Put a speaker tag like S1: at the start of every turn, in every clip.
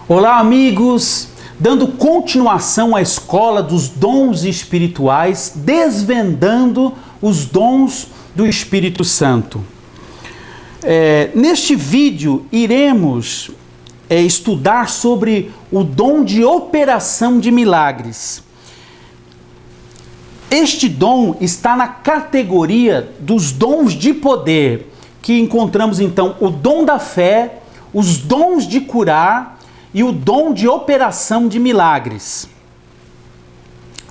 S1: Olá, amigos! Dando continuação à escola dos dons espirituais, desvendando os dons do Espírito Santo. Neste vídeo, iremos estudar sobre o dom de operação de milagres. Este dom está na categoria dos dons de poder, que encontramos então o dom da fé, os dons de curar e o dom de operação de milagres.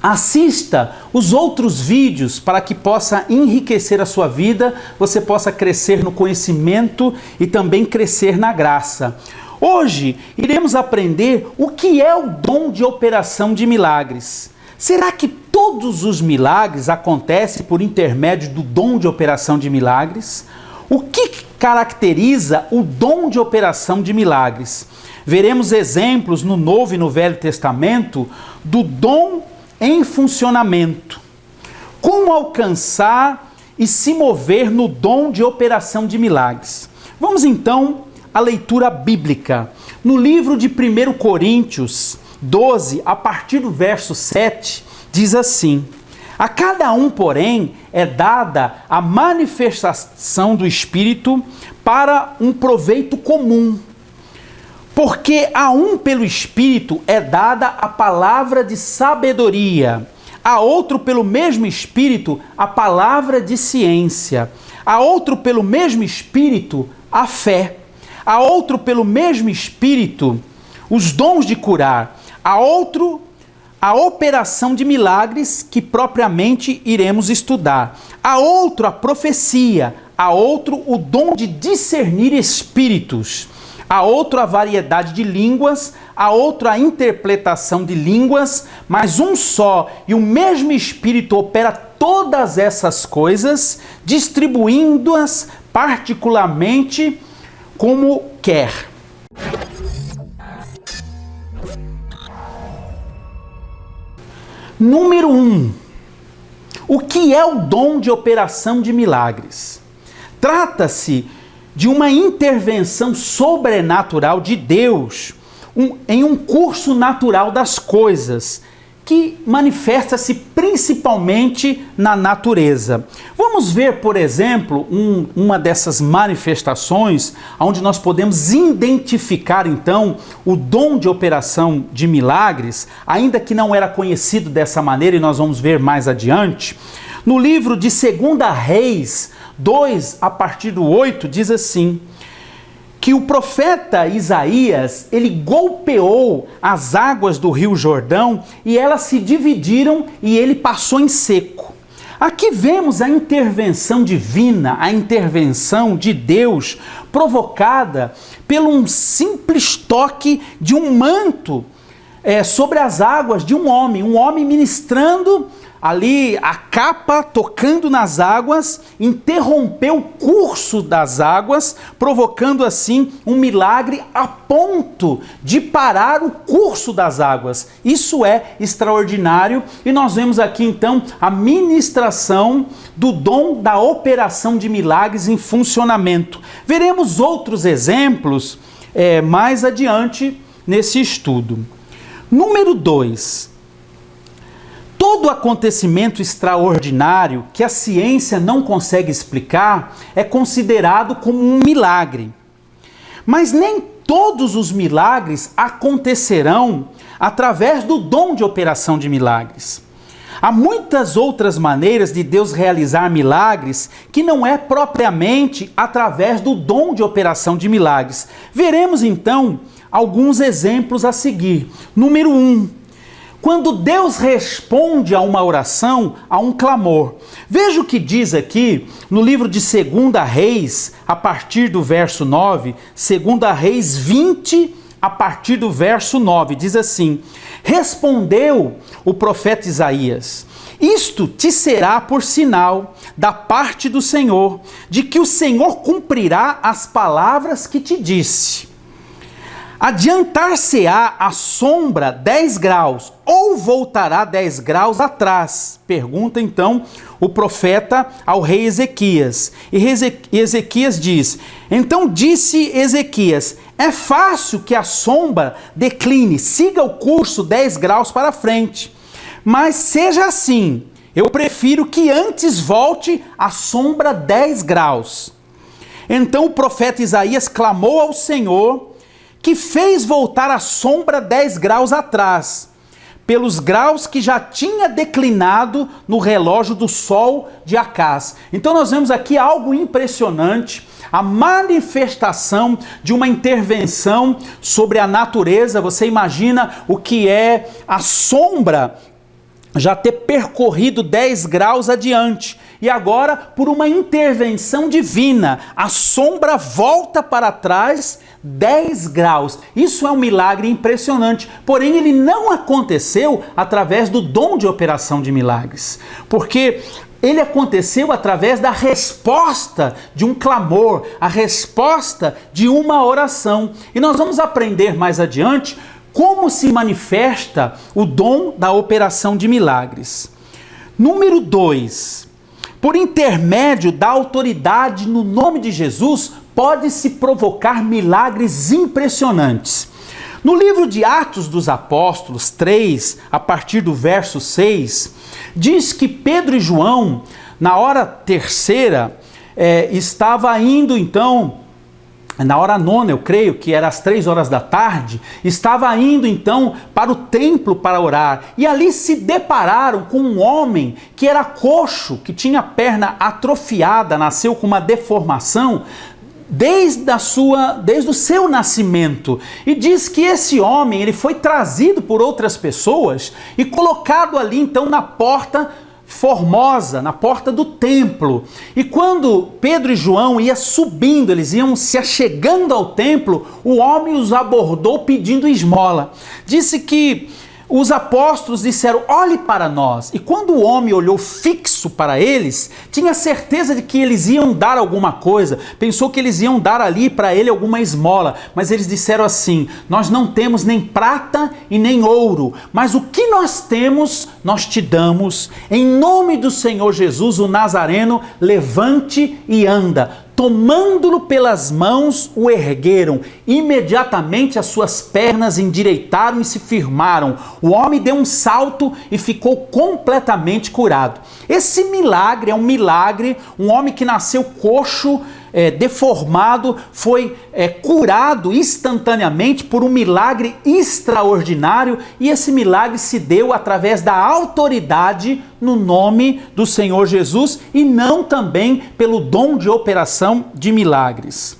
S1: Assista os outros vídeos para que possa enriquecer a sua vida, você possa crescer no conhecimento e também crescer na graça. Hoje iremos aprender o que é o dom de operação de milagres. Será que todos os milagres acontecem por intermédio do dom de operação de milagres? O que caracteriza o dom de operação de milagres? Veremos exemplos no Novo e no Velho Testamento do dom em funcionamento. Como alcançar e se mover no dom de operação de milagres? Vamos então à leitura bíblica. No livro de 1 Coríntios 12, a partir do verso 7, diz assim: a cada um, porém, é dada a manifestação do Espírito para um proveito comum. Porque a um pelo Espírito é dada a palavra de sabedoria, a outro pelo mesmo Espírito a palavra de ciência, a outro pelo mesmo Espírito a fé, a outro pelo mesmo Espírito os dons de curar, a outro a operação de milagres que propriamente iremos estudar, a outro a profecia, a outro o dom de discernir espíritos, a outro a variedade de línguas, a outro a interpretação de línguas, mas um só e o mesmo Espírito opera todas essas coisas, distribuindo-as particularmente como quer. Número 1. O que é o dom de operação de milagres? Trata-se de uma intervenção sobrenatural de Deus em um curso natural das coisas, que manifesta-se principalmente na natureza. Vamos ver, por exemplo, uma dessas manifestações, onde nós podemos identificar, então, o dom de operação de milagres, ainda que não era conhecido dessa maneira, e nós vamos ver mais adiante. No livro de 2 Reis 2, a partir do 8, diz assim: que o profeta Isaías, ele golpeou as águas do rio Jordão e elas se dividiram e ele passou em seco. Aqui vemos a intervenção divina, a intervenção de Deus, provocada pelo um simples toque de um manto sobre as águas de um homem ministrando ali a capa, tocando nas águas, interrompeu o curso das águas, provocando assim um milagre a ponto de parar o curso das águas. Isso é extraordinário e nós vemos aqui então a ministração do dom da operação de milagres em funcionamento. Veremos outros exemplos mais adiante nesse estudo. Número 2. Todo acontecimento extraordinário que a ciência não consegue explicar é considerado como um milagre. Mas nem todos os milagres acontecerão através do dom de operação de milagres. Há muitas outras maneiras de Deus realizar milagres que não é propriamente através do dom de operação de milagres. Veremos então alguns exemplos a seguir. Número 1. Quando Deus responde a uma oração, a um clamor. Veja o que diz aqui no livro de 2 Reis, a partir do verso 9, 2 Reis 20, a partir do verso 9, diz assim: respondeu o profeta Isaías: isto te será por sinal da parte do Senhor, de que o Senhor cumprirá as palavras que te disse. Adiantar-se-á a sombra 10 graus, ou voltará 10 graus atrás? Pergunta então o profeta ao rei Ezequias. E Ezequias diz: então disse Ezequias, é fácil que a sombra decline, siga o curso 10 graus para frente. Mas seja assim, eu prefiro que antes volte a sombra 10 graus. Então o profeta Isaías clamou ao Senhor, que fez voltar a sombra 10 graus atrás, pelos graus que já tinha declinado no relógio do sol de Acaz. Então nós vemos aqui algo impressionante, a manifestação de uma intervenção sobre a natureza. Você imagina o que é a sombra já ter percorrido 10 graus adiante. E agora, por uma intervenção divina, a sombra volta para trás 10 graus. Isso é um milagre impressionante. Porém, ele não aconteceu através do dom de operação de milagres. Porque ele aconteceu através da resposta de um clamor, a resposta de uma oração. E nós vamos aprender mais adiante como se manifesta o dom da operação de milagres. Número 2. Por intermédio da autoridade no nome de Jesus, pode-se provocar milagres impressionantes. No livro de Atos dos Apóstolos 3, a partir do verso 6, diz que Pedro e João, na hora terceira, estava indo então, na hora nona, eu creio que era às 3 horas da tarde, estava indo então para o templo para orar. E ali se depararam com um homem que era coxo, que tinha a perna atrofiada, nasceu com uma deformação desde o seu nascimento. E diz que esse homem, ele foi trazido por outras pessoas e colocado ali então na porta formosa, na porta do templo. E quando Pedro e João iam subindo, eles iam se achegando ao templo, o homem os abordou pedindo esmola. Disse que os apóstolos disseram: olhe para nós. E quando o homem olhou fixo para eles, tinha certeza de que eles iam dar alguma coisa, pensou que eles iam dar ali para ele alguma esmola, mas eles disseram assim: nós não temos nem prata e nem ouro, mas o que nós temos, nós te damos. Em nome do Senhor Jesus, o Nazareno, levante e anda. Tomando-lo pelas mãos, o ergueram. Imediatamente as suas pernas endireitaram e se firmaram. O homem deu um salto e ficou completamente curado. Esse milagre é um milagre. Um homem que nasceu coxo, deformado, foi curado instantaneamente por um milagre extraordinário. E esse milagre se deu através da autoridade no nome do Senhor Jesus e não também pelo dom de operação de milagres.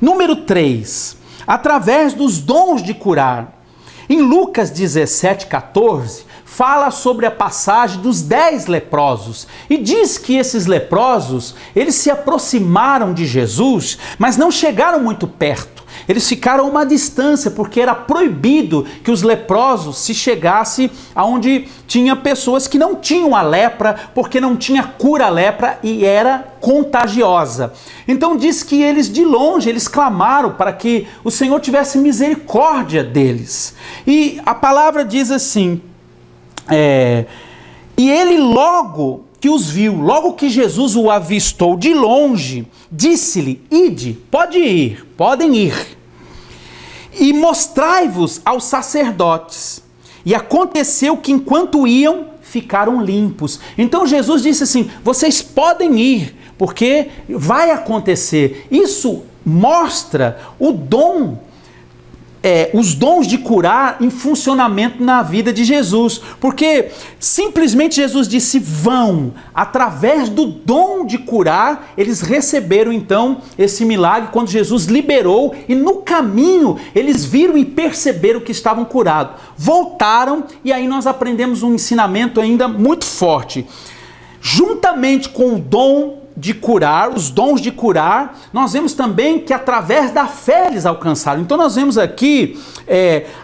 S1: Número 3, através dos dons de curar. Em Lucas 17:14, fala sobre a passagem dos 10 leprosos e diz que esses leprosos, eles se aproximaram de Jesus, mas não chegaram muito perto. Eles ficaram a uma distância, porque era proibido que os leprosos se chegassem aonde tinha pessoas que não tinham a lepra, porque não tinha cura à lepra e era contagiosa. Então diz que eles de longe, eles clamaram para que o Senhor tivesse misericórdia deles. E a palavra diz assim, e ele logo que os viu, logo que Jesus o avistou de longe, disse-lhe: ide, podem ir, e mostrai-vos aos sacerdotes. E aconteceu que enquanto iam, ficaram limpos. Então Jesus disse assim: vocês podem ir, porque vai acontecer. Isso mostra o dom, os dons de curar em funcionamento na vida de Jesus, porque simplesmente Jesus disse: vão. Através do dom de curar, eles receberam então esse milagre quando Jesus liberou, e no caminho eles viram e perceberam que estavam curados. Voltaram, e aí nós aprendemos um ensinamento ainda muito forte. Juntamente com o dom de curar, os dons de curar, nós vemos também que através da fé eles alcançaram. Então nós vemos aqui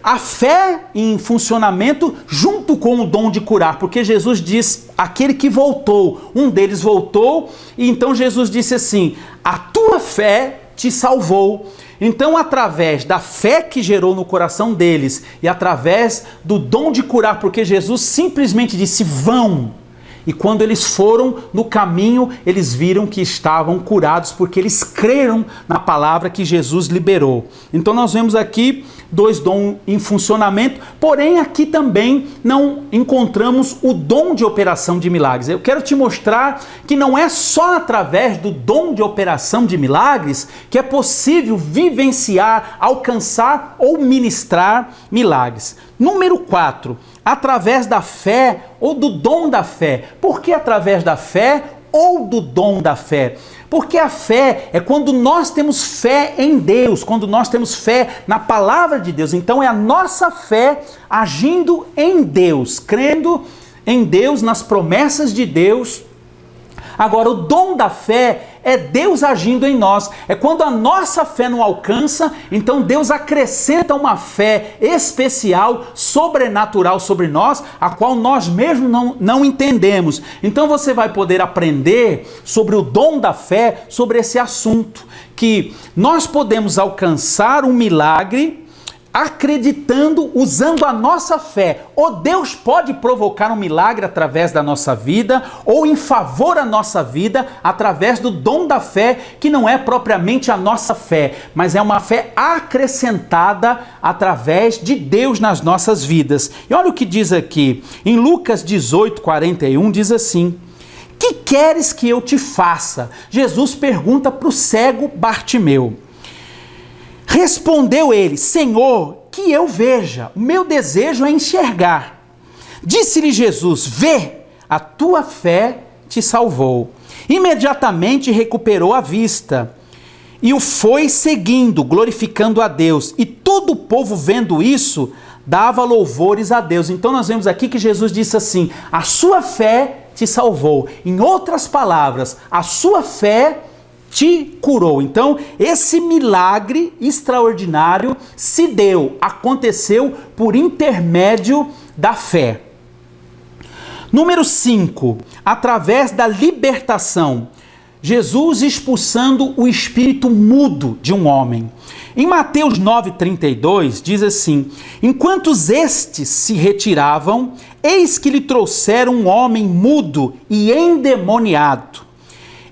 S1: a fé em funcionamento junto com o dom de curar, porque Jesus diz, aquele que voltou, um deles voltou, e então Jesus disse assim: a tua fé te salvou. Então, através da fé que gerou no coração deles e através do dom de curar, porque Jesus simplesmente disse: vão. E quando eles foram no caminho, eles viram que estavam curados, porque eles creram na palavra que Jesus liberou. Então nós vemos aqui 2 dons em funcionamento, porém aqui também não encontramos o dom de operação de milagres. Eu quero te mostrar que não é só através do dom de operação de milagres que é possível vivenciar, alcançar ou ministrar milagres. Número 4, através da fé ou do dom da fé. Por que através da fé ou do dom da fé? Porque a fé é quando nós temos fé em Deus, quando nós temos fé na palavra de Deus. Então é a nossa fé agindo em Deus, crendo em Deus, nas promessas de Deus. Agora, o dom da fé é Deus agindo em nós. É quando a nossa fé não alcança, então Deus acrescenta uma fé especial, sobrenatural sobre nós, a qual nós mesmos não entendemos. Então você vai poder aprender sobre o dom da fé, sobre esse assunto, que nós podemos alcançar um milagre acreditando, usando a nossa fé. Ou Deus pode provocar um milagre através da nossa vida, ou em favor da nossa vida, através do dom da fé, que não é propriamente a nossa fé, mas é uma fé acrescentada através de Deus nas nossas vidas. E olha o que diz aqui, em Lucas 18:41, diz assim: que queres que eu te faça? Jesus pergunta para o cego Bartimeu. Respondeu ele: Senhor, que eu veja, o meu desejo é enxergar. Disse-lhe Jesus: vê, a tua fé te salvou. Imediatamente recuperou a vista e o foi seguindo, glorificando a Deus. E todo o povo, vendo isso, dava louvores a Deus. Então nós vemos aqui que Jesus disse assim: a sua fé te salvou. Em outras palavras, a sua fé te curou. Então, esse milagre extraordinário se deu, aconteceu por intermédio da fé. Número 5, através da libertação. Jesus expulsando o espírito mudo de um homem. Em Mateus 9:32 diz assim: enquanto estes se retiravam, eis que lhe trouxeram um homem mudo e endemoniado.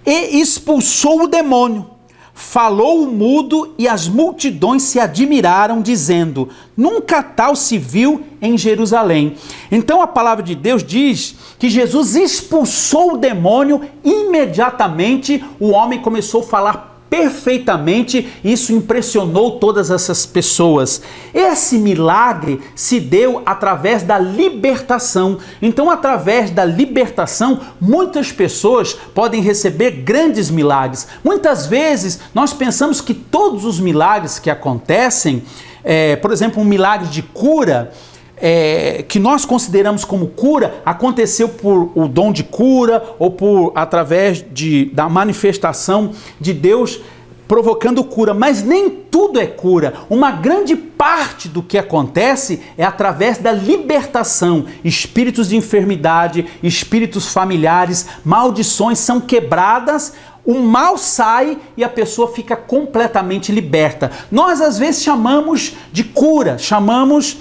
S1: E expulsou o demônio, falou o mudo e as multidões se admiraram, dizendo: nunca tal se viu em Jerusalém. Então a palavra de Deus diz que Jesus expulsou o demônio, imediatamente o homem começou a falar perfeitamente, isso impressionou todas essas pessoas. Esse milagre se deu através da libertação. Então, através da libertação, muitas pessoas podem receber grandes milagres. Muitas vezes, nós pensamos que todos os milagres que acontecem, por exemplo, um milagre de cura, que nós consideramos como cura, aconteceu por o dom de cura ou por através da manifestação de Deus provocando cura, mas nem tudo é cura. Uma grande parte do que acontece é através da libertação. Espíritos de enfermidade, espíritos familiares, maldições são quebradas, o mal sai e a pessoa fica completamente liberta. Nós às vezes chamamos de cura, chamamos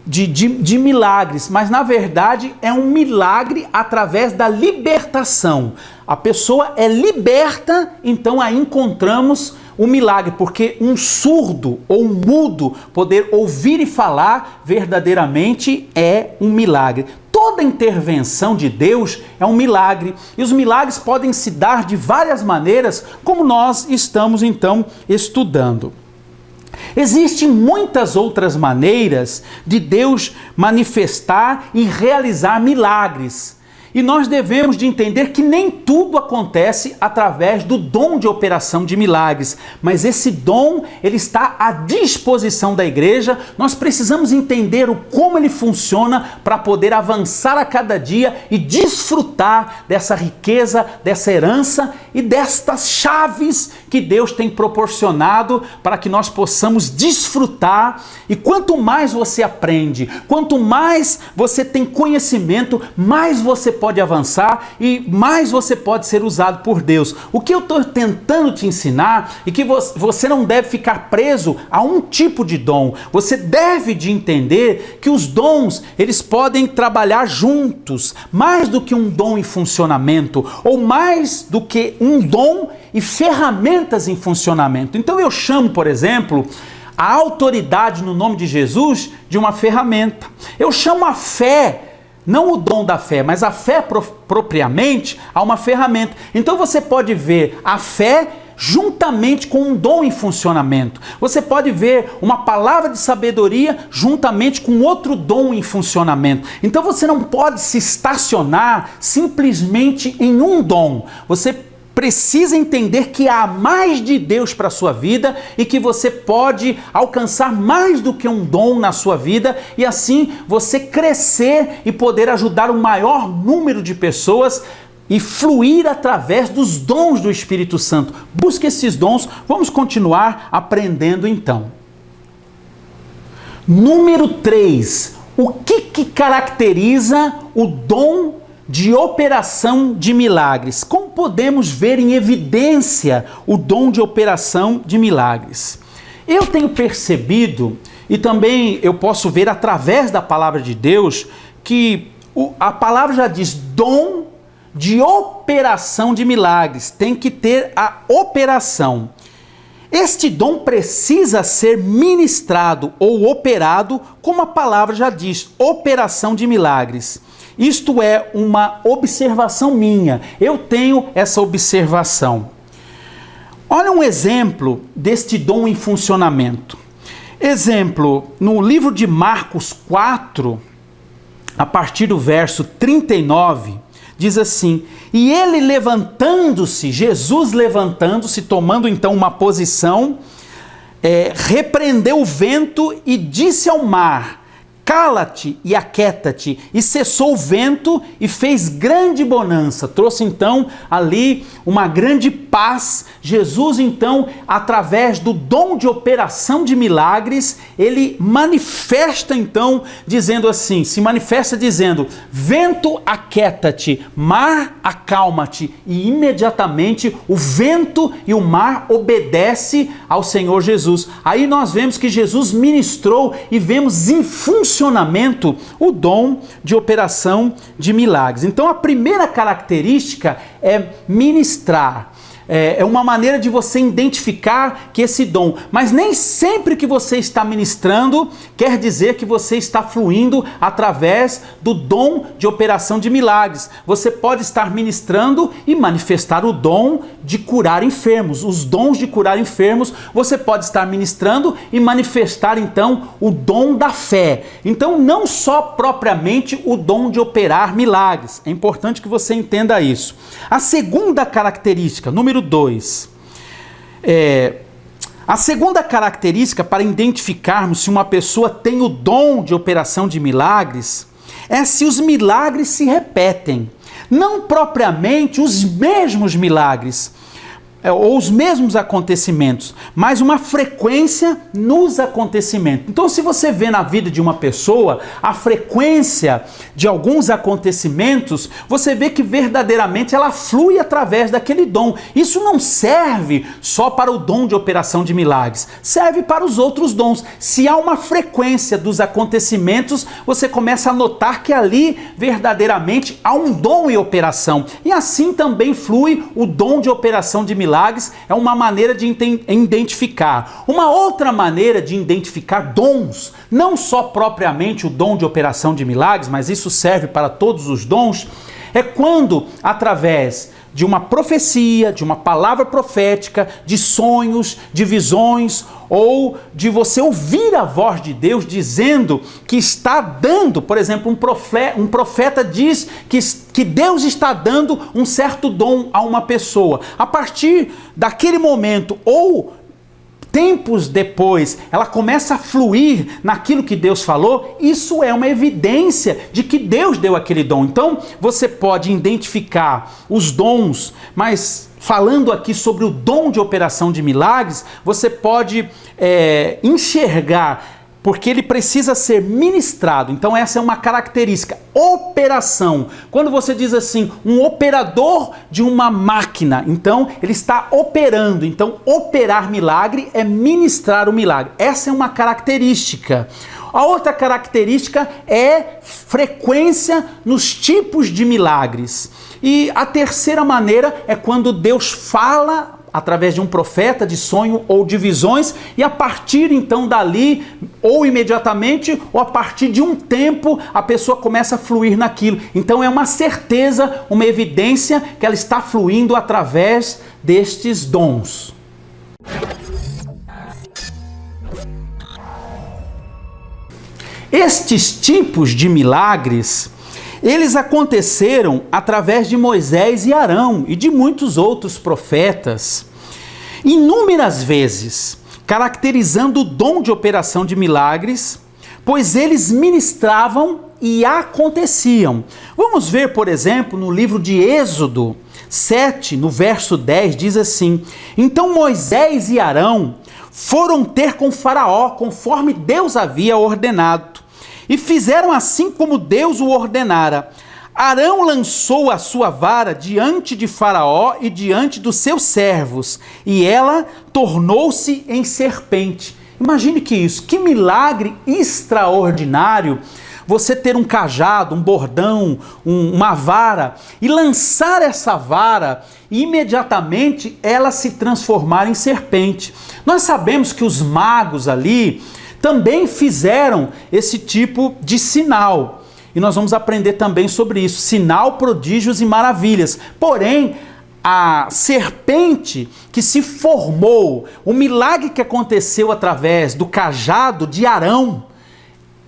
S1: de milagres, mas na verdade é um milagre através da libertação. A pessoa é liberta, então aí encontramos o milagre, porque um surdo ou um mudo poder ouvir e falar verdadeiramente é um milagre. Toda intervenção de Deus é um milagre, e os milagres podem se dar de várias maneiras, como nós estamos então estudando. Existem muitas outras maneiras de Deus manifestar e realizar milagres. E nós devemos de entender que nem tudo acontece através do dom de operação de milagres, mas esse dom, ele está à disposição da igreja. Nós precisamos entender como ele funciona para poder avançar a cada dia e desfrutar dessa riqueza, dessa herança e destas chaves que Deus tem proporcionado para que nós possamos desfrutar. E quanto mais você aprende, quanto mais você tem conhecimento, mais você pode avançar e mais você pode ser usado por Deus. O que eu estou tentando te ensinar é que você não deve ficar preso a um tipo de dom. Você deve de entender que os dons, eles podem trabalhar juntos, mais do que um dom em funcionamento, ou mais do que um dom e ferramentas em funcionamento. Então eu chamo, por exemplo, a autoridade no nome de Jesus de uma ferramenta. Eu chamo a fé, não o dom da fé, mas a fé propriamente, a uma ferramenta. Então você pode ver a fé juntamente com um dom em funcionamento. Você pode ver uma palavra de sabedoria juntamente com outro dom em funcionamento. Então você não pode se estacionar simplesmente em um dom. Você precisa entender que há mais de Deus para a sua vida e que você pode alcançar mais do que um dom na sua vida e assim você crescer e poder ajudar o maior número de pessoas e fluir através dos dons do Espírito Santo. Busque esses dons, vamos continuar aprendendo então. Número 3, o que caracteriza o dom de operação de milagres? Como podemos ver em evidência o dom de operação de milagres? Eu tenho percebido, e também eu posso ver através da palavra de Deus, que a palavra já diz dom de operação de milagres. Tem que ter a operação. Este dom precisa ser ministrado ou operado, como a palavra já diz, operação de milagres. Isto é uma observação minha. Eu tenho essa observação. Olha um exemplo deste dom em funcionamento. Exemplo, no livro de Marcos 4, a partir do verso 39, diz assim: e ele levantando-se, Jesus levantando-se, tomando então uma posição, repreendeu o vento e disse ao mar: cala-te e aquieta-te, e cessou o vento e fez grande bonança. Trouxe então ali uma grande paz. Jesus então, através do dom de operação de milagres, ele manifesta então, dizendo assim, se manifesta dizendo: vento, aquieta-te, mar, acalma-te, e imediatamente o vento e o mar obedecem ao Senhor Jesus. Aí nós vemos que Jesus ministrou e vemos em funcionamento o dom de operação de milagres. Então a primeira característica é ministrar. É uma maneira de você identificar que esse dom, mas nem sempre que você está ministrando quer dizer que você está fluindo através do dom de operação de milagres. Você pode estar ministrando e manifestar o dom de curar enfermos, os dons de curar enfermos. Você pode estar ministrando e manifestar então o dom da fé. Então não só propriamente o dom de operar milagres. É importante que você entenda isso. A segunda característica, número 2. A segunda característica para identificarmos se uma pessoa tem o dom de operação de milagres é se os milagres se repetem. Não propriamente os mesmos milagres ou os mesmos acontecimentos, mas uma frequência nos acontecimentos. Então, se você vê na vida de uma pessoa a frequência de alguns acontecimentos, você vê que verdadeiramente ela flui através daquele dom. Isso não serve só para o dom de operação de milagres, serve para os outros dons. Se há uma frequência dos acontecimentos, você começa a notar que ali verdadeiramente há um dom em operação. E assim também flui o dom de operação de milagres. É uma maneira de identificar. Uma outra maneira de identificar dons, não só propriamente o dom de operação de milagres, mas isso serve para todos os dons, é quando, através de uma profecia, de uma palavra profética, de sonhos, de visões, ou de você ouvir a voz de Deus dizendo que está dando, por exemplo, um profeta diz que Deus está dando um certo dom a uma pessoa. A partir daquele momento, ou tempos depois, ela começa a fluir naquilo que Deus falou, isso é uma evidência de que Deus deu aquele dom. Então, você pode identificar os dons, mas falando aqui sobre o dom de operação de milagres, você pode enxergar porque ele precisa ser ministrado. Então essa é uma característica. Operação. Quando você diz assim, um operador de uma máquina, então ele está operando. Então operar milagre é ministrar o milagre. Essa é uma característica. A outra característica é frequência nos tipos de milagres. E a terceira maneira é quando Deus fala através de um profeta, de sonho ou de visões, e a partir então dali, ou imediatamente, ou a partir de um tempo, a pessoa começa a fluir naquilo. Então é uma certeza, uma evidência que ela está fluindo através destes dons. Estes tipos de milagres, eles aconteceram através de Moisés e Arão e de muitos outros profetas, inúmeras vezes, caracterizando o dom de operação de milagres, pois eles ministravam e aconteciam. Vamos ver, por exemplo, no livro de Êxodo 7, no verso 10, diz assim: Então Moisés e Arão foram ter com Faraó, conforme Deus havia ordenado, e fizeram assim como Deus o ordenara. Arão lançou a sua vara diante de Faraó e diante dos seus servos, e ela tornou-se em serpente. Imagine que isso, que milagre extraordinário, você ter um cajado, um bordão, uma vara, e lançar essa vara, e imediatamente ela se transformar em serpente. Nós sabemos que os magos ali também fizeram esse tipo de sinal. E nós vamos aprender também sobre isso. Sinal, prodígios e maravilhas. Porém, a serpente que se formou, o milagre que aconteceu através do cajado de Arão,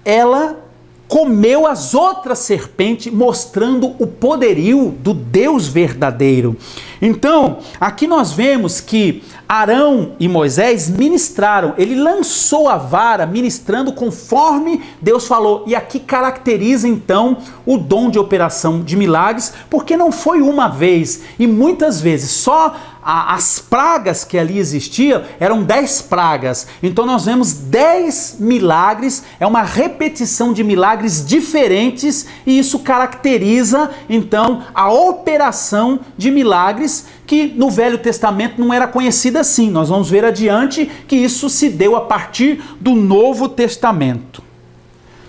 S1: ela comeu as outras serpentes, mostrando o poderio do Deus verdadeiro. Então, aqui nós vemos que Arão e Moisés ministraram, ele lançou a vara ministrando conforme Deus falou, e aqui caracteriza então o dom de operação de milagres, porque não foi uma vez e muitas vezes, só as pragas que ali existiam eram 10 pragas, então nós vemos 10 milagres, é uma repetição de milagres diferentes, e isso caracteriza então a operação de milagres que no Velho Testamento não era conhecida assim. Nós vamos ver adiante que isso se deu a partir do Novo Testamento.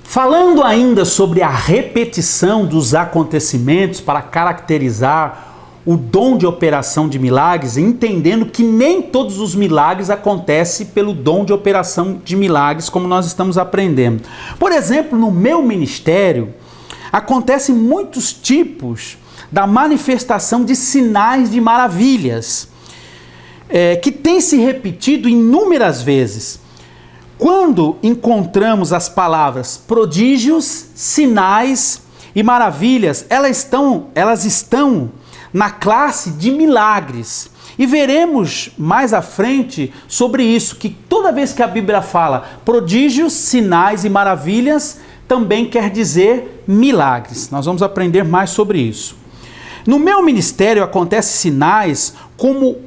S1: Falando ainda sobre a repetição dos acontecimentos para caracterizar o dom de operação de milagres, entendendo que nem todos os milagres acontecem pelo dom de operação de milagres, como nós estamos aprendendo. Por exemplo, no meu ministério, acontecem muitos tipos da manifestação de sinais de maravilhas, que tem se repetido inúmeras vezes. Quando encontramos as palavras prodígios, sinais e maravilhas, elas estão na classe de milagres. E veremos mais à frente sobre isso, que toda vez que a Bíblia fala prodígios, sinais e maravilhas, também quer dizer milagres. Nós vamos aprender mais sobre isso. No meu ministério acontecem sinais como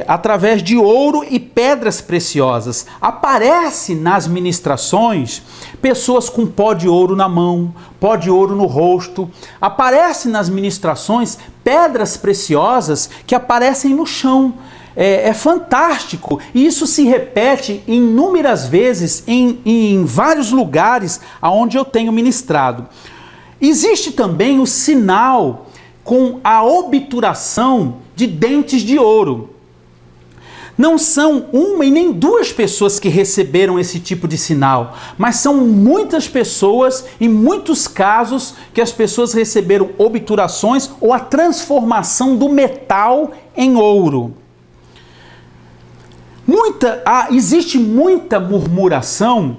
S1: através de ouro e pedras preciosas. Aparece nas ministrações pessoas com pó de ouro na mão, pó de ouro no rosto. Aparece nas ministrações pedras preciosas que aparecem no chão. É fantástico, e isso se repete inúmeras vezes em vários lugares aonde eu tenho ministrado. Existe também o sinal com a obturação de dentes de ouro. Não são uma e nem duas pessoas que receberam esse tipo de sinal, mas são muitas pessoas, em muitos casos, que as pessoas receberam obturações ou a transformação do metal em ouro. Existe muita murmuração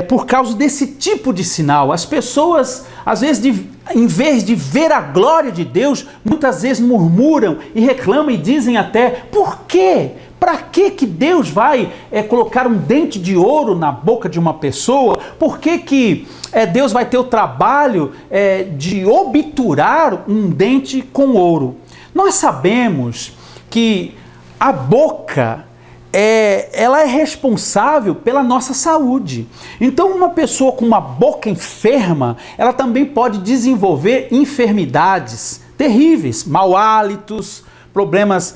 S1: por causa desse tipo de sinal. As pessoas, às vezes, em vez de ver a glória de Deus, muitas vezes murmuram e reclamam e dizem até: por quê? Para que Deus vai colocar um dente de ouro na boca de uma pessoa? Por que Deus vai ter o trabalho de obturar um dente com ouro? Nós sabemos que a boca ela é responsável pela nossa saúde. Então, uma pessoa com uma boca enferma, ela também pode desenvolver enfermidades terríveis, mau hálitos, problemas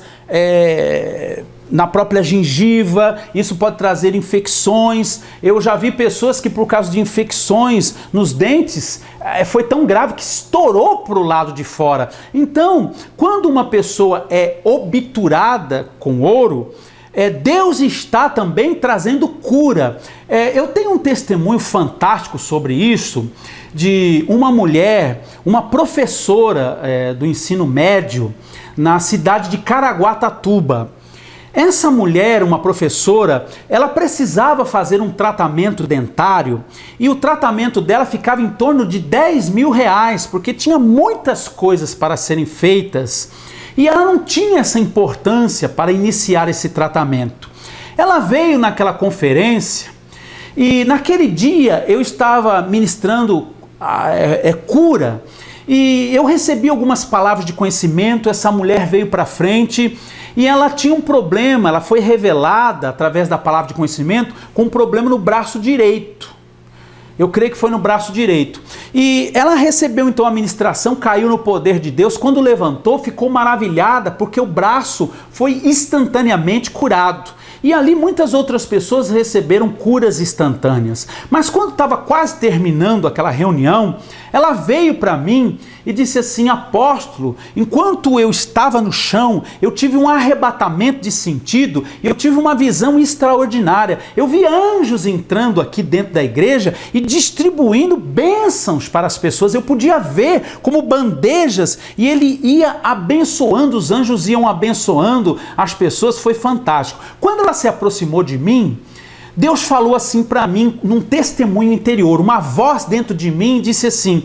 S1: na própria gengiva, isso pode trazer infecções. Eu já vi pessoas que por causa de infecções nos dentes, foi tão grave que estourou para o lado de fora. Então, quando uma pessoa é obturada com ouro, Deus está também trazendo cura. Eu tenho um testemunho fantástico sobre isso, de uma mulher, uma professora do ensino médio, na cidade de Caraguatatuba. Essa mulher, uma professora, ela precisava fazer um tratamento dentário e o tratamento dela ficava em torno de 10 mil reais, porque tinha muitas coisas para serem feitas e ela não tinha essa importância para iniciar esse tratamento. Ela veio naquela conferência e naquele dia eu estava ministrando cura e eu recebi algumas palavras de conhecimento. Essa mulher veio para frente e ela tinha um problema, ela foi revelada através da palavra de conhecimento com um problema no braço direito. Eu creio que foi no braço direito. E ela recebeu então a ministração, caiu no poder de Deus. Quando levantou, ficou maravilhada porque o braço foi instantaneamente curado. E ali muitas outras pessoas receberam curas instantâneas. Mas quando estava quase terminando aquela reunião, ela veio para mim e disse assim: apóstolo, enquanto eu estava no chão, eu tive um arrebatamento de sentido, eu tive uma visão extraordinária. Eu vi anjos entrando aqui dentro da igreja e distribuindo bênçãos para as pessoas. Eu podia ver como bandejas e ele ia abençoando, os anjos iam abençoando as pessoas. Foi fantástico. Quando ela se aproximou de mim, Deus falou assim para mim, num testemunho interior, uma voz dentro de mim disse assim: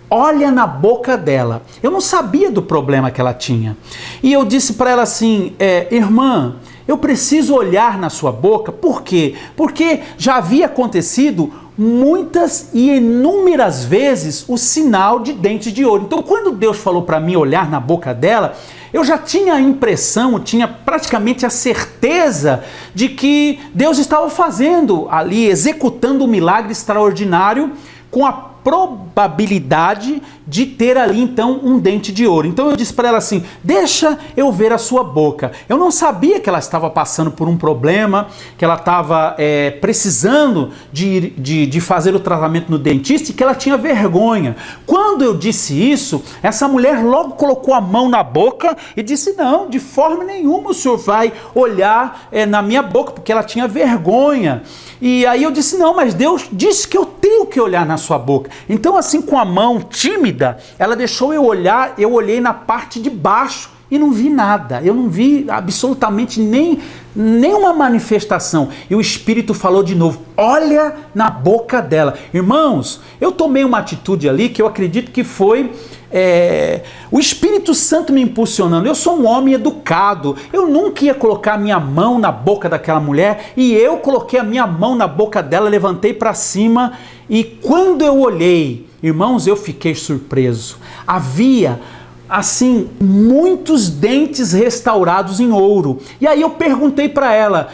S1: olha na boca dela. Eu não sabia do problema que ela tinha. E eu disse para ela assim: irmã, eu preciso olhar na sua boca. Por quê? Porque já havia acontecido muitas e inúmeras vezes o sinal de dentes de ouro. Então, quando Deus falou para mim olhar na boca dela, eu já tinha a impressão, tinha praticamente a certeza de que Deus estava fazendo ali, executando um milagre extraordinário com a probabilidade de ter ali então um dente de ouro. Então eu disse para ela assim: deixa eu ver a sua boca. Eu não sabia que ela estava passando por um problema, que ela estava precisando de fazer o tratamento no dentista e que ela tinha vergonha. Quando eu disse isso, essa mulher logo colocou a mão na boca e disse: não, de forma nenhuma o senhor vai olhar na minha boca, porque ela tinha vergonha. E aí eu disse: não, mas Deus disse que eu tenho que olhar na sua boca. Então, assim, com a mão tímida, ela deixou eu olhar. Eu olhei na parte de baixo e não vi nada. Eu não vi absolutamente nenhuma manifestação. E o Espírito falou de novo: olha na boca dela. Irmãos, eu tomei uma atitude ali que eu acredito que foi o Espírito Santo me impulsionando. Eu sou um homem educado, eu nunca ia colocar a minha mão na boca daquela mulher, e eu coloquei a minha mão na boca dela, levantei para cima, e quando eu olhei, irmãos, eu fiquei surpreso. Havia assim muitos dentes restaurados em ouro. E aí eu perguntei para ela: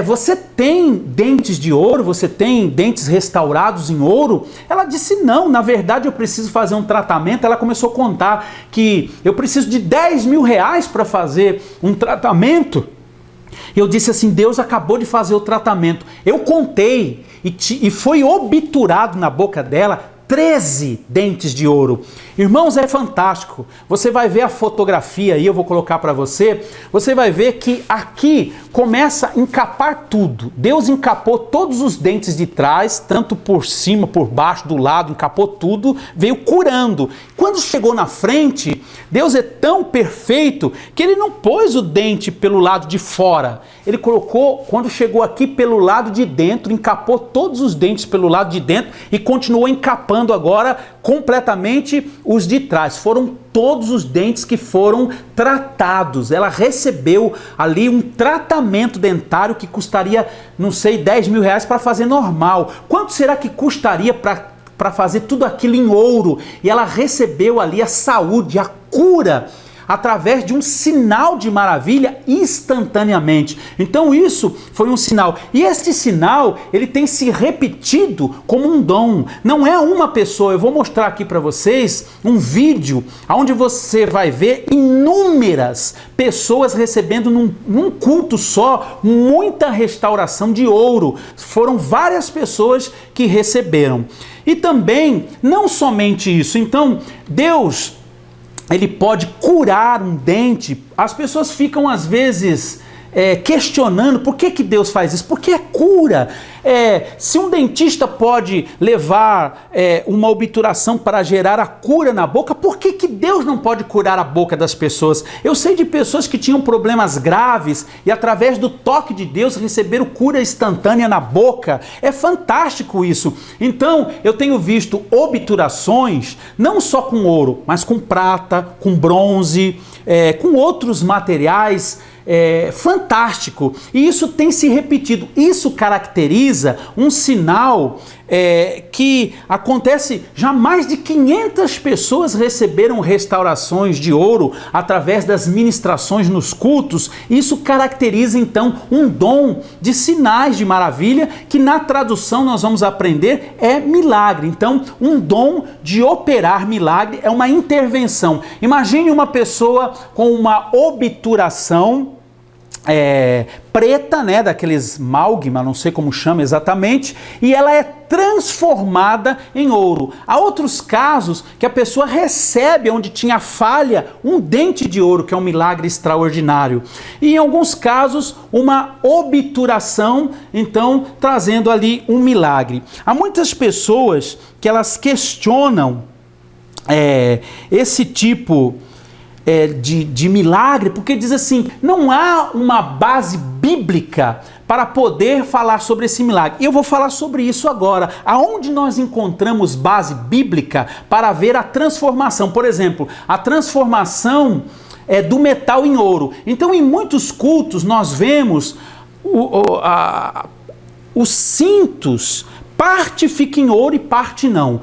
S1: você tem dentes de ouro? Você tem dentes restaurados em ouro? Ela disse: não, na verdade eu preciso fazer um tratamento. Ela começou a contar que eu preciso de 10 mil reais para fazer um tratamento. Eu disse assim: Deus acabou de fazer o tratamento. Eu contei e foi obturado na boca dela 13 dentes de ouro. Irmãos, é fantástico. Você vai ver a fotografia aí, eu vou colocar para você. Você vai ver que aqui começa a encapar tudo. Deus encapou todos os dentes de trás, tanto por cima, por baixo, do lado, encapou tudo, veio curando. Quando chegou na frente, Deus é tão perfeito que ele não pôs o dente pelo lado de fora. Ele colocou, quando chegou aqui, pelo lado de dentro, encapou todos os dentes pelo lado de dentro e continuou encapando agora completamente os de trás. Foram todos os dentes que foram tratados. Ela recebeu ali um tratamento dentário que custaria, não sei, 10 mil reais para fazer normal. Quanto será que custaria para fazer tudo aquilo em ouro? E ela recebeu ali a saúde, a cura, através de um sinal de maravilha instantaneamente. Então isso foi um sinal. E este sinal, ele tem se repetido como um dom. Não é uma pessoa. Eu vou mostrar aqui para vocês um vídeo onde você vai ver inúmeras pessoas recebendo num culto só muita restauração de ouro. Foram várias pessoas que receberam. E também, não somente isso, então Deus, ele pode curar um dente. As pessoas ficam às vezes questionando por que Deus faz isso, porque é cura. Se um dentista pode levar uma obturação para gerar a cura na boca, por que Deus não pode curar a boca das pessoas? Eu sei de pessoas que tinham problemas graves e através do toque de Deus receberam cura instantânea na boca. É fantástico isso. Então eu tenho visto obturações não só com ouro, mas com prata, com bronze, com outros materiais. Fantástico, e isso tem se repetido. Isso caracteriza um sinal que acontece. Já mais de 500 pessoas receberam restaurações de ouro através das ministrações nos cultos. Isso caracteriza então um dom de sinais de maravilha, que na tradução nós vamos aprender é milagre. Então, um dom de operar milagre é uma intervenção. Imagine uma pessoa com uma obturação preta, né, daqueles málgima, não sei como chama exatamente, e ela é transformada em ouro. Há outros casos que a pessoa recebe, onde tinha falha, um dente de ouro, que é um milagre extraordinário. E em alguns casos, uma obturação, então, trazendo ali um milagre. Há muitas pessoas que elas questionam esse tipo de milagre, porque diz assim, não há uma base bíblica para poder falar sobre esse milagre. E eu vou falar sobre isso agora. Aonde nós encontramos base bíblica para ver a transformação? Por exemplo, a transformação do metal em ouro. Então, em muitos cultos, nós vemos os cintos, parte fica em ouro e parte não.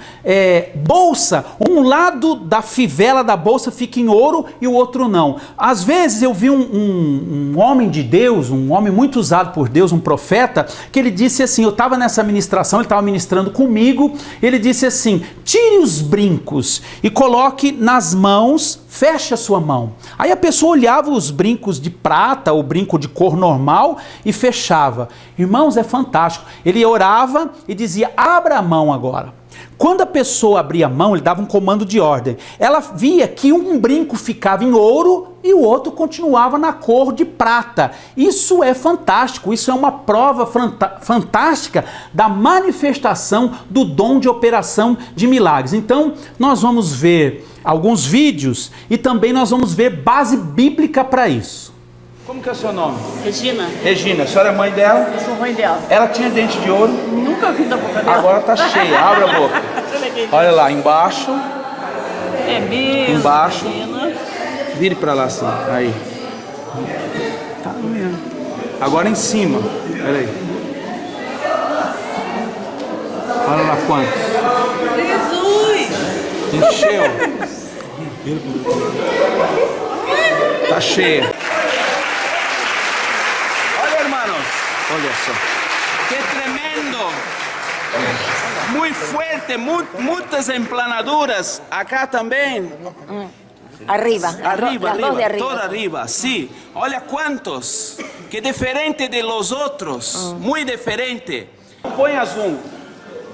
S1: Bolsa, um lado da fivela da bolsa fica em ouro e o outro não. Às vezes eu vi um homem de Deus, um homem muito usado por Deus, um profeta, que ele disse assim, eu estava nessa ministração, ele estava ministrando comigo, ele disse assim, tire os brincos e coloque nas mãos, feche a sua mão. Aí a pessoa olhava os brincos de prata, ou brinco de cor normal, e fechava. Irmãos, é fantástico. Ele orava e dizia, abra a mão agora. Quando a pessoa abria a mão, ele dava um comando de ordem. Ela via que um brinco ficava em ouro e o outro continuava na cor de prata. Isso é fantástico, isso é uma prova fantástica da manifestação do dom de operação de milagres. Então, nós vamos ver alguns vídeos e também nós vamos ver base bíblica para isso. Como que é o seu nome?
S2: Regina.
S1: Regina, a senhora é mãe dela?
S2: Eu sou mãe dela.
S1: Ela tinha dente de ouro?
S2: Nunca vi da boca dela.
S1: Agora tá cheia, abre a boca. Olha lá, embaixo.
S2: É mesmo.
S1: Embaixo.
S2: Regina.
S1: Vire pra lá assim, aí. Tá mesmo. Agora em cima, olha aí. Olha lá quanto.
S2: Jesus!
S1: Encheu. Tá cheia. Olha, hermanos. Olha só. Que tremendo. Muy fuerte, muitas emplanaduras. Acá também.
S3: Arriba,
S1: Arriba,
S3: las dos de arriba.
S1: toda arriba, sí. Olha quantos. Que diferente de los otros. Muy diferente. Põe a zoom.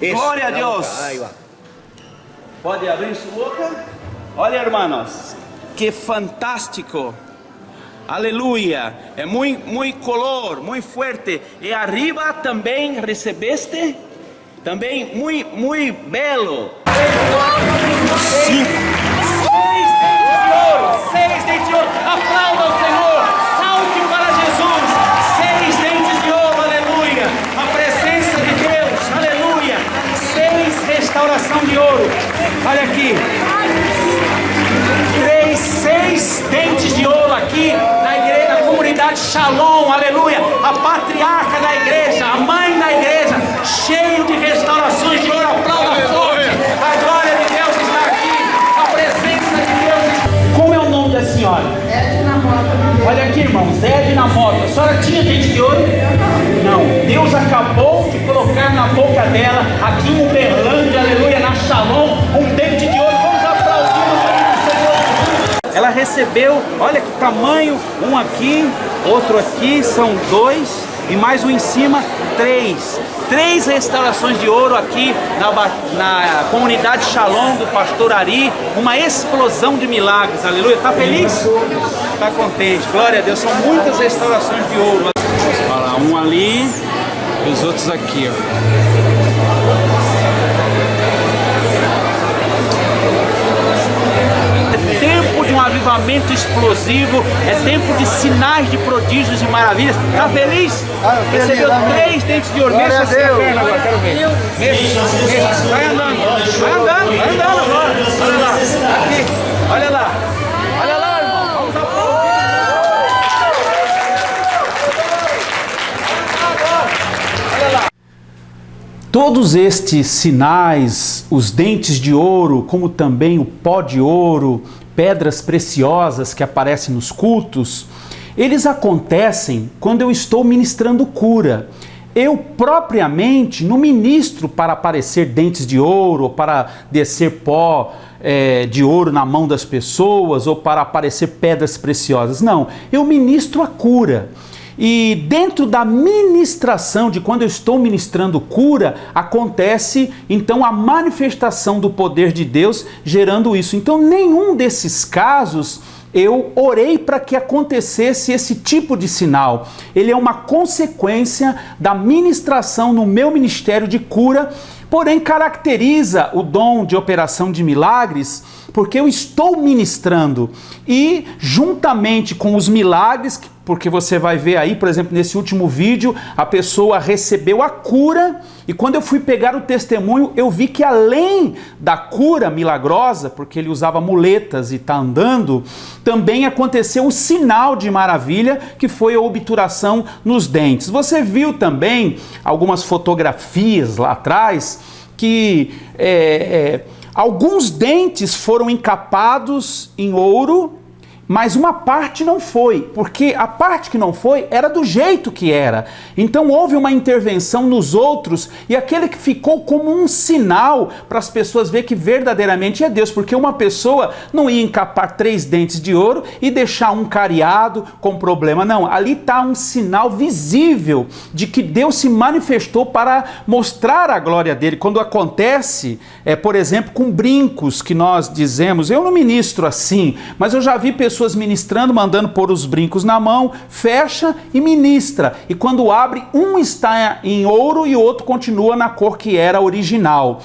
S1: Glória a Deus.
S4: Ahí va.
S1: Pode abrir sua boca. Olha, hermanos. Que fantástico. Aleluia. É muito color, muito forte. E arriba também recebeste. Também muito belo. 6 dentes de ouro. Aplauda o Senhor. Salte para Jesus. 6 dentes de ouro. Aleluia. A presença de Deus. Aleluia. 6 restauração de ouro. Olha aqui. 6 dentes de ouro aqui na igreja, na comunidade Shalom. Aleluia. A patriarca da igreja, a mãe da igreja, cheio de restaurações de ouro. Aplauda forte. A glória de Deus está aqui. A presença de Deus. Como é o nome da senhora? irmão, Zé na moto, a senhora tinha dente de ouro? Não. Deus acabou de colocar na boca dela, aqui em Uberlândia, aleluia, na Shalom, um dente de ouro. Vamos aplaudir o nome do Senhor. Ela recebeu, olha que tamanho, um aqui, outro aqui, são 2, e mais um em cima, 3. 3 restaurações de ouro aqui na comunidade Shalom do pastor Ari, uma explosão de milagres, aleluia. Está feliz? Está contente, glória a Deus, são muitas restaurações de ouro. Olha lá, um ali e os outros aqui, ó. Um avivamento explosivo, é tempo de sinais, de prodígios e maravilhas. Tá feliz? Recebeu 3 dentes de ouro. Mexa assim a perna agora, quero ver. Mexa. Vai andando agora. Olha lá, aqui, olha lá, irmão. Vamos aplaudir. Olha lá. Todos estes sinais, os dentes de ouro, como também o pó de ouro, pedras preciosas que aparecem nos cultos, eles acontecem quando eu estou ministrando cura. Eu propriamente não ministro para aparecer dentes de ouro, ou para descer pó de ouro na mão das pessoas, ou para aparecer pedras preciosas. Não, eu ministro a cura. E dentro da ministração, de quando eu estou ministrando cura, acontece então a manifestação do poder de Deus gerando isso. Então nenhum desses casos eu orei para que acontecesse esse tipo de sinal. Ele é uma consequência da ministração no meu ministério de cura, porém caracteriza o dom de operação de milagres, porque eu estou ministrando e juntamente com os milagres, porque você vai ver aí, por exemplo, nesse último vídeo, a pessoa recebeu a cura e quando eu fui pegar o testemunho, eu vi que além da cura milagrosa, porque ele usava muletas e está andando, também aconteceu o sinal de maravilha, que foi a obturação nos dentes. Você viu também algumas fotografias lá atrás que alguns dentes foram encapados em ouro, mas uma parte não foi, porque a parte que não foi era do jeito que era. Então houve uma intervenção nos outros e aquele que ficou como um sinal para as pessoas verem que verdadeiramente é Deus, porque uma pessoa não ia encapar 3 dentes de ouro e deixar um cariado com problema, não. Ali está um sinal visível de que Deus se manifestou para mostrar a glória dele. Quando acontece, por exemplo, com brincos que nós dizemos, eu não ministro assim, mas eu já vi pessoas ministrando, mandando pôr os brincos na mão, fecha e ministra. E quando abre, um está em ouro e o outro continua na cor que era original.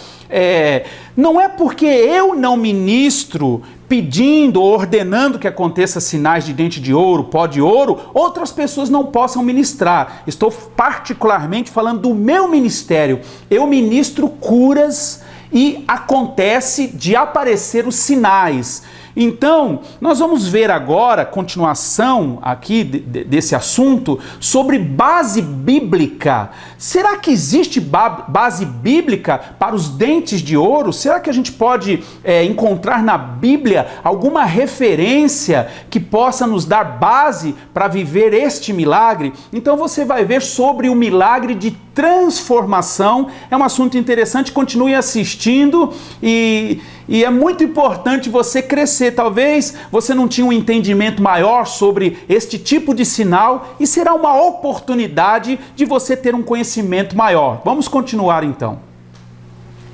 S1: Não é porque eu não ministro pedindo ou ordenando que aconteça sinais de dente de ouro, pó de ouro, outras pessoas não possam ministrar. Estou particularmente falando do meu ministério. Eu ministro curas e acontece de aparecer os sinais. Então, nós vamos ver agora, continuação aqui desse assunto, sobre base bíblica. Será que existe base bíblica para os dentes de ouro? Será que a gente pode encontrar na Bíblia alguma referência que possa nos dar base para viver este milagre? Então você vai ver sobre o milagre de transformação. É um assunto interessante, continue assistindo e é muito importante você crescer. Talvez você não tinha um entendimento maior sobre este tipo de sinal e será uma oportunidade de você ter um conhecimento maior. Vamos continuar então.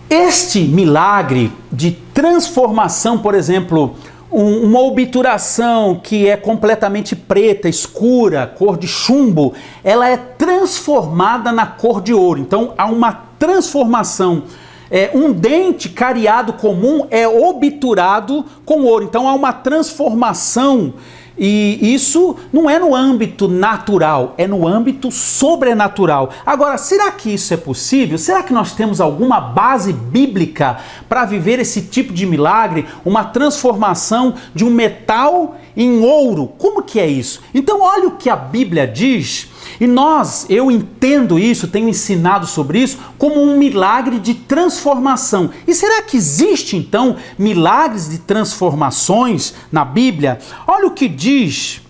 S1: Este milagre de transformação, por exemplo, uma obturação que é completamente preta, escura, cor de chumbo, ela é transformada na cor de ouro. Então há uma transformação. Um dente cariado comum é obturado com ouro. Então há uma transformação e isso não é no âmbito natural, é no âmbito sobrenatural. Agora, será que isso é possível? Será que nós temos alguma base bíblica para viver esse tipo de milagre? Uma transformação de um metal em ouro? Como que é isso? Então olha o que a Bíblia diz. E eu entendo isso, tenho ensinado sobre isso como um milagre de transformação. E será que existe então milagres de transformações na Bíblia? Olha o que diz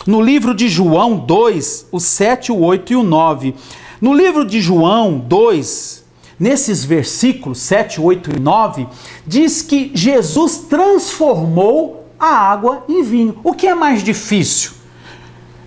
S1: no livro de João 2, o 7, o 8 e o 9. No livro de João 2, nesses versículos 7, 8 e 9, diz que Jesus transformou a água em vinho. O que é mais difícil?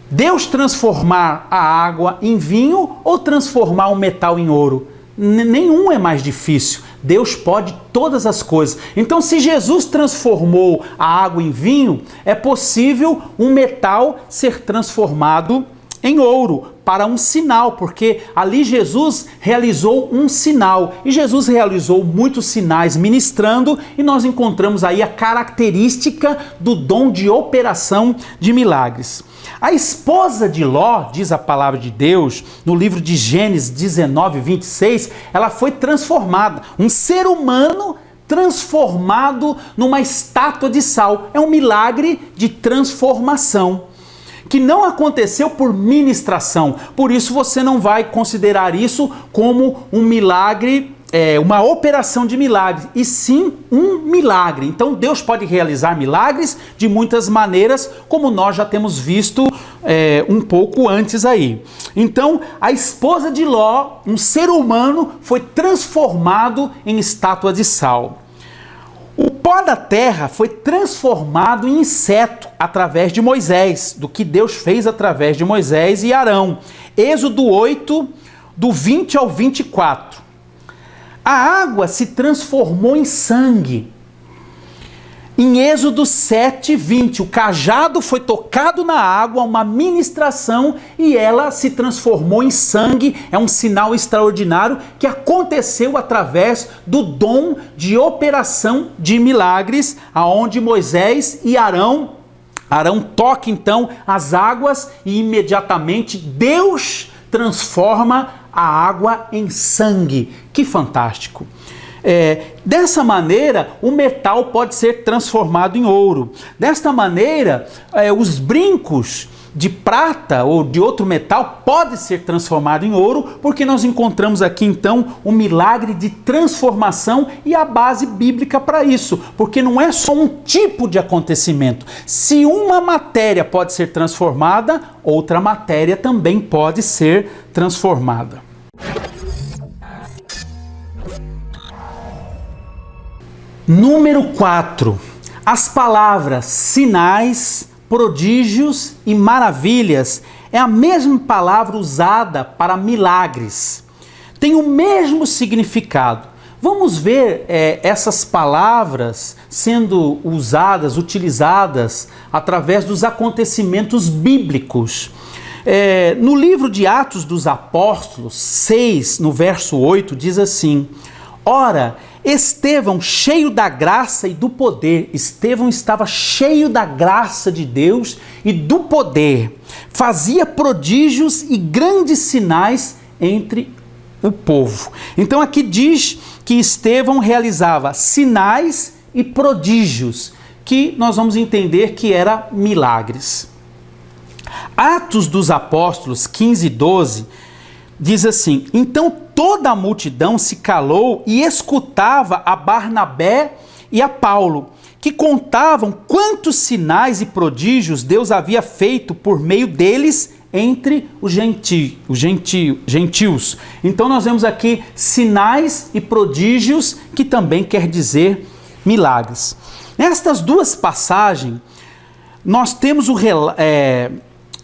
S1: Deus transformar a água em vinho ou transformar o metal em ouro? Nenhum é mais difícil. Deus pode todas as coisas. Então, se Jesus transformou a água em vinho, é possível um metal ser transformado em ouro, para um sinal, porque ali Jesus realizou um sinal, e Jesus realizou muitos sinais ministrando, e nós encontramos aí a característica do dom de operação de milagres. A esposa de Ló, diz a palavra de Deus, no livro de Gênesis 19, 26, ela foi transformada, um ser humano transformado numa estátua de sal. É um milagre de transformação, que não aconteceu por ministração. Por isso você não vai considerar isso como um milagre, uma operação de milagres, e sim um milagre. Então Deus pode realizar milagres de muitas maneiras, como nós já temos visto um pouco antes aí. Então a esposa de Ló, um ser humano, foi transformado em estátua de sal. O pó da terra foi transformado em inseto através de Moisés, do que Deus fez através de Moisés e Arão. Êxodo 8, do 20 ao 24. A água se transformou em sangue. Em Êxodo 7, 20, o cajado foi tocado na água, uma ministração, e ela se transformou em sangue. É um sinal extraordinário que aconteceu através do dom de operação de milagres, aonde Moisés e Arão toca então as águas e imediatamente Deus transforma a água em sangue. Que fantástico! Dessa maneira, o metal pode ser transformado em ouro. Desta maneira, os brincos de prata ou de outro metal podem ser transformados em ouro, porque nós encontramos aqui então um milagre de transformação e a base bíblica para isso, porque não é só um tipo de acontecimento. Se uma matéria pode ser transformada, outra matéria também pode ser transformada. Número 4. As palavras sinais, prodígios e maravilhas é a mesma palavra usada para milagres. Tem o mesmo significado. Vamos ver essas palavras sendo usadas, utilizadas através dos acontecimentos bíblicos. No livro de Atos dos Apóstolos 6, no verso 8, diz assim: Ora, Estevão, cheio da graça e do poder, Estevão estava cheio da graça de Deus e do poder, fazia prodígios e grandes sinais entre o povo. Então aqui diz que Estevão realizava sinais e prodígios, que nós vamos entender que eram milagres. Atos dos Apóstolos 15, 12, diz assim: Então toda a multidão se calou e escutava a Barnabé e a Paulo, que contavam quantos sinais e prodígios Deus havia feito por meio deles entre os gentios. Então nós vemos aqui sinais e prodígios, que também quer dizer milagres. Nestas duas passagens, nós temos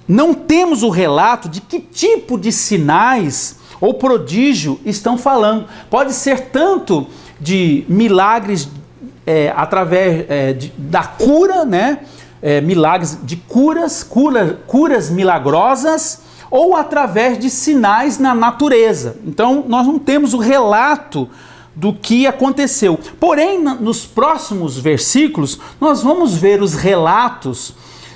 S1: não temos o relato de que tipo de sinais ou prodígio estão falando. Pode ser tanto de milagres através da cura, né? Milagres de curas milagrosas, ou através de sinais na natureza. Então nós não temos o relato do que aconteceu. Porém, nos próximos versículos, nós vamos ver os relatos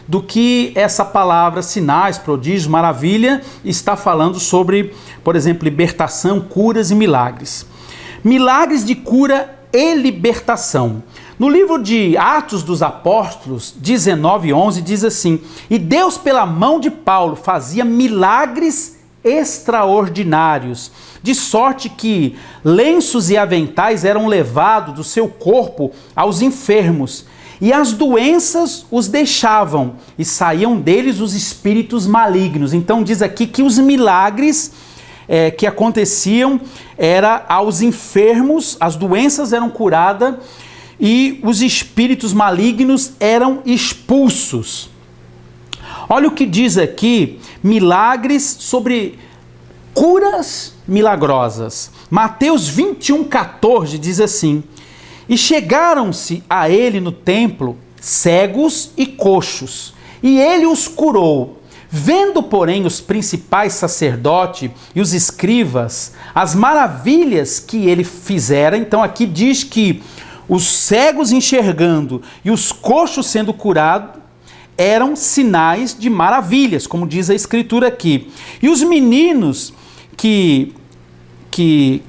S1: do que essa palavra sinais, prodígios, maravilha está falando sobre, por exemplo, libertação, curas e milagres. Milagres de cura e libertação. No livro de Atos dos Apóstolos 19, 11 diz assim: E Deus pela mão de Paulo fazia milagres extraordinários, de sorte que lenços e aventais eram levados do seu corpo aos enfermos, e as doenças os deixavam, e saíam deles os espíritos malignos. Então diz aqui que os milagres que aconteciam era aos enfermos, as doenças eram curadas e os espíritos malignos eram expulsos. Olha o que diz aqui, milagres sobre curas milagrosas. Mateus 21:14 diz assim: e chegaram-se a ele no templo cegos e coxos, e ele os curou. Vendo, porém, os principais sacerdotes e os escribas as maravilhas que ele fizera, então aqui diz que os cegos enxergando e os coxos sendo curados eram sinais de maravilhas, como diz a escritura aqui. E os meninos que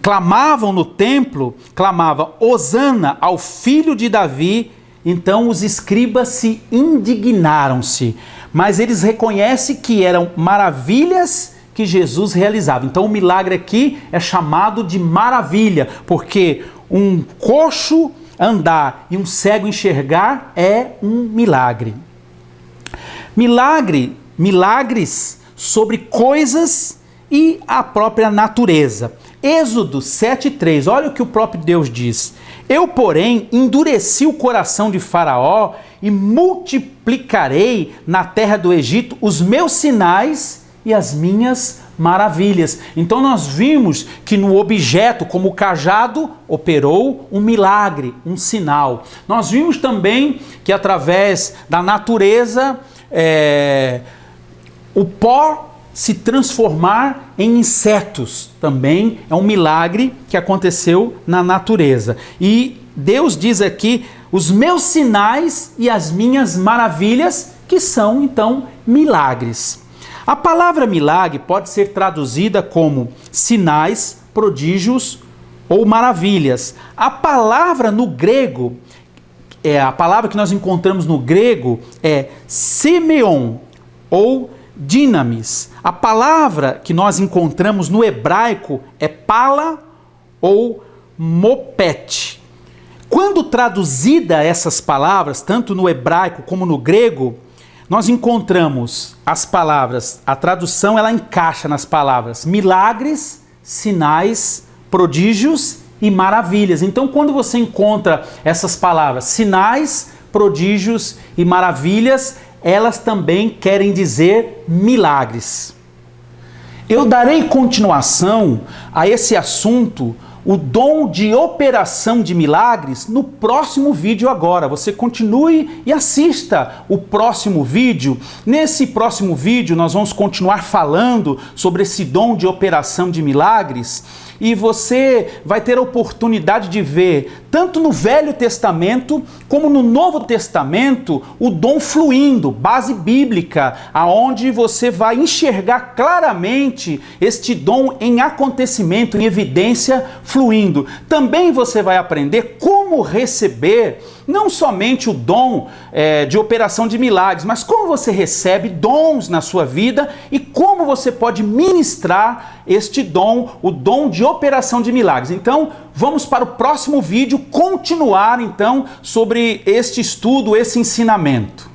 S1: clamavam no templo, clamavam Hosana ao filho de Davi. Então os escribas se indignaram-se, mas eles reconhecem que eram maravilhas que Jesus realizava. Então o milagre aqui é chamado de maravilha, porque um coxo andar e um cego enxergar é um milagre. Milagres sobre coisas e a própria natureza. Êxodo 7:3, olha o que o próprio Deus diz: eu, porém, endureci o coração de Faraó e multiplicarei na terra do Egito os meus sinais e as minhas maravilhas. Então nós vimos que no objeto, como o cajado, operou um milagre, um sinal. Nós vimos também que através da natureza, o pó se transformar em insetos também é um milagre que aconteceu na natureza. E Deus diz aqui, os meus sinais e as minhas maravilhas, que são então milagres. A palavra milagre pode ser traduzida como sinais, prodígios ou maravilhas. A palavra no grego, a palavra que nós encontramos no grego é semeion ou dinamis. A palavra que nós encontramos no hebraico é pala ou mopete. Quando traduzida essas palavras, tanto no hebraico como no grego, nós encontramos as palavras, a tradução ela encaixa nas palavras milagres, sinais, prodígios e maravilhas. Então quando você encontra essas palavras, sinais, prodígios e maravilhas, elas também querem dizer milagres. Eu darei continuação a esse assunto, o dom de operação de milagres, no próximo vídeo agora. Você continue e assista o próximo vídeo. Nesse próximo vídeo nós vamos continuar falando sobre esse dom de operação de milagres e você vai ter a oportunidade de ver, tanto no Velho Testamento como no Novo Testamento, o dom fluindo, base bíblica, aonde você vai enxergar claramente este dom em acontecimento, em evidência fluindo. Também você vai aprender como receber não somente o dom de operação de milagres, mas como você recebe dons na sua vida e como você pode ministrar este dom, o dom de operação de milagres. Então, vamos para o próximo vídeo continuar então sobre este estudo, esse ensinamento.